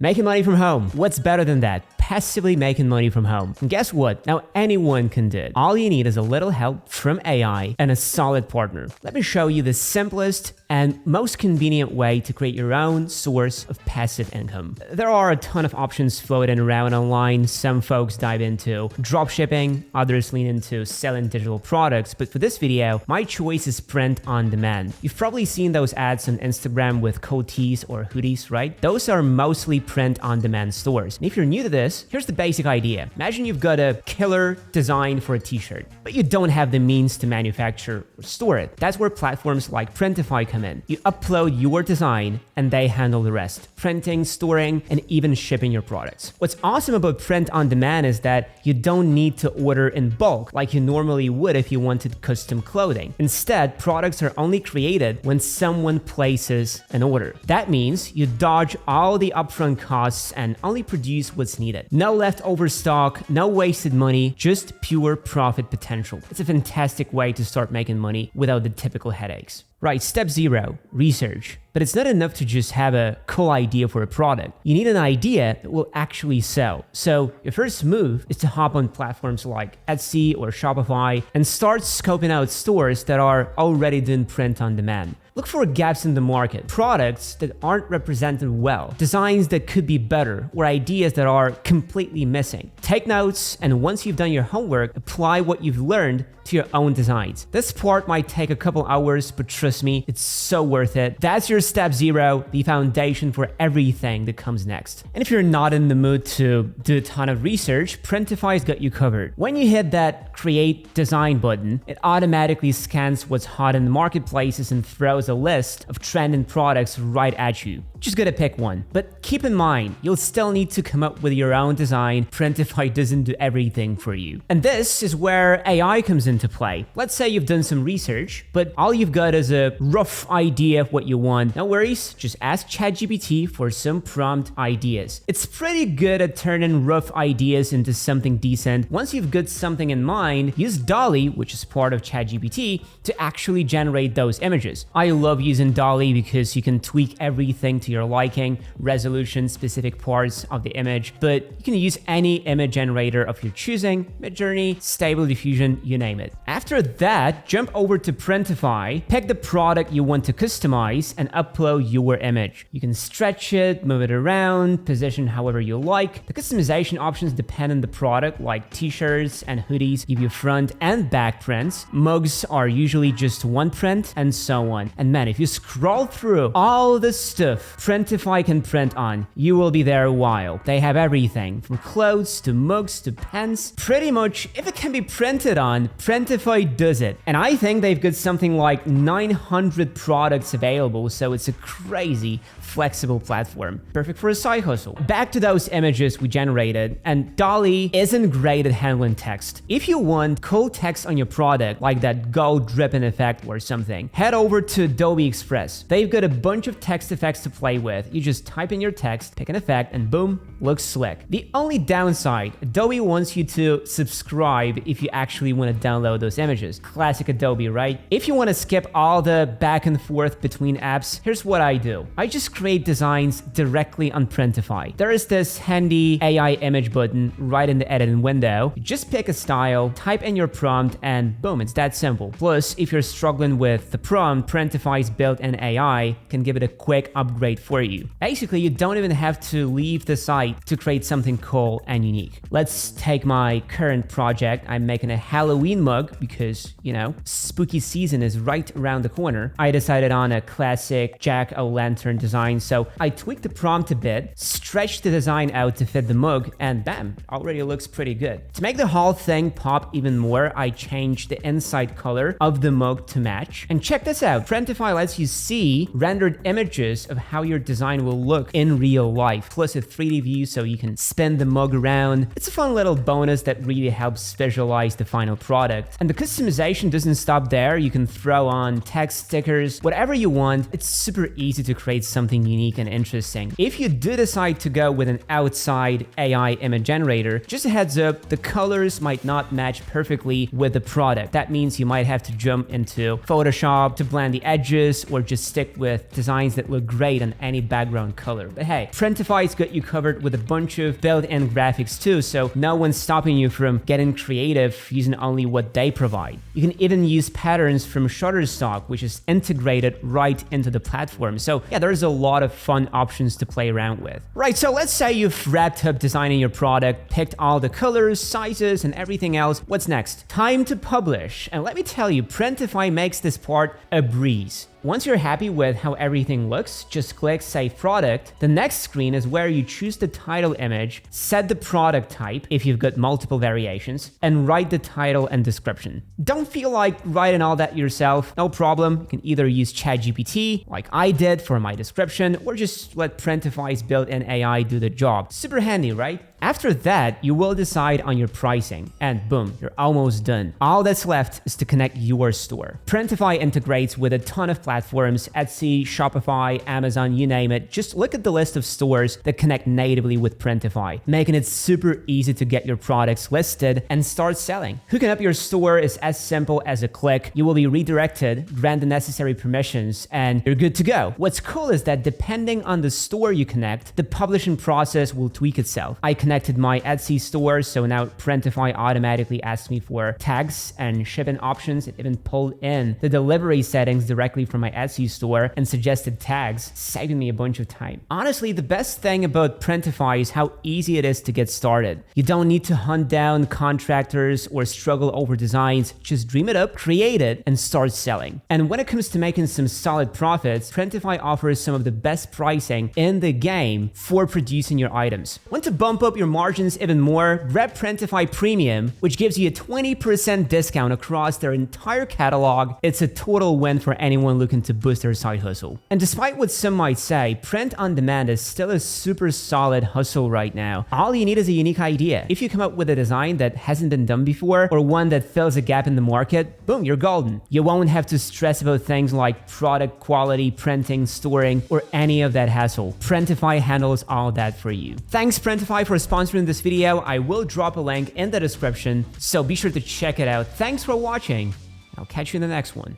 Making money from home. What's better than that? Passively making money from home. And guess what? Now anyone can do it. All you need is a little help from AI and a solid partner. Let me show you the simplest and most convenient way to create your own source of passive income. There are a ton of options floating around online. Some folks dive into dropshipping, others lean into selling digital products, but for this video, my choice is print on demand. You've probably seen those ads on Instagram with coat tees or hoodies, right? Those are mostly print on demand stores. And if you're new to this, here's the basic idea. Imagine you've got a killer design for a t-shirt, but you don't have the means to manufacture or store it. That's where platforms like Printify come in. You upload your design and they handle the rest. Printing, storing, and even shipping your products. What's awesome about print on demand is that you don't need to order in bulk like you normally would if you wanted custom clothing. Instead, products are only created when someone places an order. That means you dodge all the upfront costs and only produce what's needed. No leftover stock, no wasted money, just pure profit potential. It's a fantastic way to start making money without the typical headaches. Right, step 0, research. But it's not enough to just have a cool idea for a product. You need an idea that will actually sell. So your first move is to hop on platforms like Etsy or Shopify and start scoping out stores that are already doing print on demand. Look for gaps in the market, products that aren't represented well, designs that could be better, or ideas that are completely missing. Take notes, and once you've done your homework, apply what you've learned to your own designs. This part might take a couple hours, but trust me, it's so worth it. That's your step 0, the foundation for everything that comes next. And if you're not in the mood to do a ton of research, Printify's got you covered. When you hit that create design button, it automatically scans what's hot in the marketplaces and throws a list of trending products right at you. Just gotta pick one. But keep in mind, you'll still need to come up with your own design. Printify doesn't do everything for you. And this is where AI comes into play. Let's say you've done some research, but all you've got is a rough idea of what you want. No worries, just ask ChatGPT for some prompt ideas. It's pretty good at turning rough ideas into something decent. Once you've got something in mind, use DALLE, which is part of ChatGPT, to actually generate those images. I love using DALLE because you can tweak everything to your liking, resolution, specific parts of the image, but you can use any image generator of your choosing, Midjourney, Stable Diffusion, you name it. After that, jump over to Printify, pick the product you want to customize, and upload your image. You can stretch it, move it around, position however you like. The customization options depend on the product, like t-shirts and hoodies give you front and back prints. Mugs are usually just one print, and so on. And man, if you scroll through all the stuff Printify can print on, you will be there a while. They have everything from clothes to mugs to pens. Pretty much, if it can be printed on, Printify does it. And I think they've got something like 900 products available, so it's a crazy flexible platform. Perfect for a side hustle. Back to those images we generated, and DALLE isn't great at handling text. If you want cool text on your product, like that gold dripping effect or something, head over to Adobe Express. They've got a bunch of text effects to play with. You just type in your text, pick an effect, and boom, looks slick. The only downside, Adobe wants you to subscribe if you actually want to download those images. Classic Adobe, right? If you want to skip all the back and forth between apps, here's what I do. I just create designs directly on Printify. There is this handy AI image button right in the editing window. You just pick a style, type in your prompt, and boom, it's that simple. Plus, if you're struggling with the prompt, Printify's built-in AI can give it a quick upgrade for you. Basically, you don't even have to leave the site to create something cool and unique. Let's take my current project. I'm making a Halloween mug because, you know, spooky season is right around the corner. I decided on a classic jack-o'-lantern design, so I tweaked the prompt a bit, stretched the design out to fit the mug, and bam, already looks pretty good. To make the whole thing pop even more, I changed the inside color of the mug to match. And check this out, Printify lets you see rendered images of how your design will look in real life, plus a 3D view so you can spin the mug around. It's a fun little bonus that really helps visualize the final product. And the customization doesn't stop there. You can throw on text, stickers, whatever you want. It's super easy to create something unique and interesting. If you do decide to go with an outside AI image generator, just a heads up, the colors might not match perfectly with the product. That means you might have to jump into Photoshop to blend the edges edges or just stick with designs that look great on any background color. But hey, Printify's got you covered with a bunch of built-in graphics too, so no one's stopping you from getting creative using only what they provide. You can even use patterns from Shutterstock, which is integrated right into the platform. So yeah, there's a lot of fun options to play around with. Right, so let's say you've wrapped up designing your product, picked all the colors, sizes, and everything else. What's next? Time to publish. And let me tell you, Printify makes this part a breeze. Once you're happy with how everything looks, just click Save Product. The next screen is where you choose the title image, set the product type if you've got multiple variations, and write the title and description. Don't feel like writing all that yourself? No problem. You can either use ChatGPT, like I did for my description, or just let Printify's built-in AI do the job. Super handy, right? After that, you will decide on your pricing, and boom, you're almost done. All that's left is to connect your store. Printify integrates with a ton of platforms: Etsy, Shopify, Amazon, you name it. Just look at the list of stores that connect natively with Printify, making it super easy to get your products listed and start selling. Hooking up your store is as simple as a click. You will be redirected, grant the necessary permissions, and you're good to go. What's cool is that depending on the store you connect, the publishing process will tweak itself. I connected my Etsy store, so now Printify automatically asks me for tags and shipping options. It even pulled in the delivery settings directly from my Etsy store and suggested tags, saving me a bunch of time. Honestly, the best thing about Printify is how easy it is to get started. You don't need to hunt down contractors or struggle over designs. Just dream it up, create it, and start selling. And when it comes to making some solid profits, Printify offers some of the best pricing in the game for producing your items. Want to bump up your margins even more? Grab Printify Premium, which gives you a 20% discount across their entire catalog. It's a total win for anyone looking to boost their side hustle. And despite what some might say, print on demand is still a super solid hustle right now. All you need is a unique idea. If you come up with a design that hasn't been done before, or one that fills a gap in the market, boom, you're golden. You won't have to stress about things like product quality, printing, storing, or any of that hassle. Printify handles all that for you. Thanks Printify for sponsoring this video. I will drop a link in the description, so be sure to check it out. Thanks for watching. I'll catch you in the next one.